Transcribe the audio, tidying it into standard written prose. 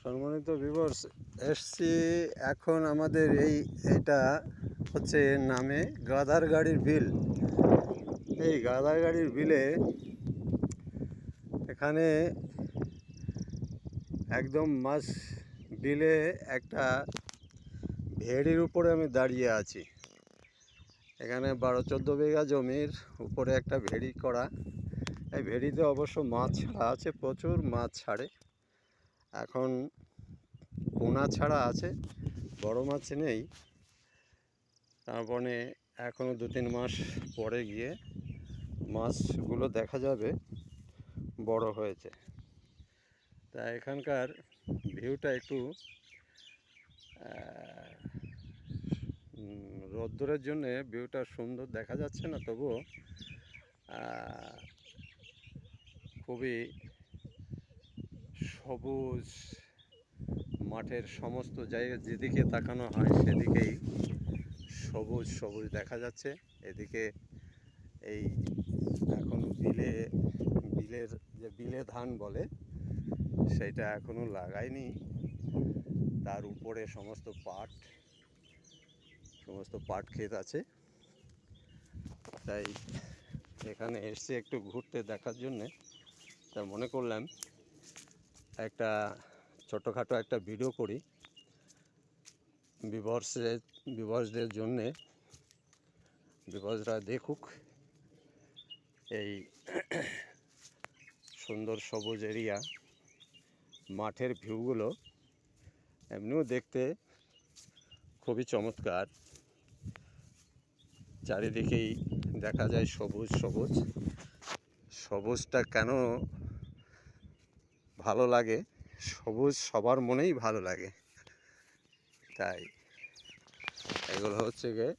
সম্মানিত ভিউয়ার্স এসছি এখন আমাদের এটা হচ্ছে নামে গাদারগাড়ির বিল। এই গাদারগাড়ির বিলে এখানে একদম মাছ বিলে একটা ভেড়ির উপরে আমি দাঁড়িয়ে আছি। এখানে 12-14 বিঘা জমির উপরে একটা ভেড়ি করা। এই ভেড়িতে অবশ্য মাছ ছাড়া আছে, প্রচুর মাছ ছাড়ে। এখন পোনা ছাড়া আছে, বড় মাছ নেই। তারপরে এখনও 2-3 মাস পরে গিয়ে মাছগুলো দেখা যাবে বড় হয়েছে। তা এখানকার ভিউটা একটু রোদ্দুরের জন্যে ভিউটা সুন্দর দেখা যাচ্ছে না, তবুও খুবই সবুজ। মাঠের সমস্ত জায়গা যেদিকে তাকানো হয় সেদিকেই সবুজ সবুজ দেখা যাচ্ছে। এদিকে এই এখনও বিলের যে বিলে ধান বলে সেটা এখনও লাগায়নি। তার উপরে সমস্ত পাট ক্ষেত আছে। তাই এখানে এসে একটু ঘুরতে দেখার জন্যে তা মনে করলাম একটা ছোটোখাটো একটা ভিডিও করি ভিউয়ার্সদের জন্যে, ভিউয়ার্সরা দেখুক এই সুন্দর সবুজ এরিয়া, মাঠের ভিউগুলো এমনিও দেখতে খুবই চমৎকার। চারিদিকেই দেখা যায় সবুজ সবুজ। সবুজটা কেন ভালো লাগে? সবুজ সবার মনেই ভালো লাগে। তাই এগুলো হচ্ছে গিয়ে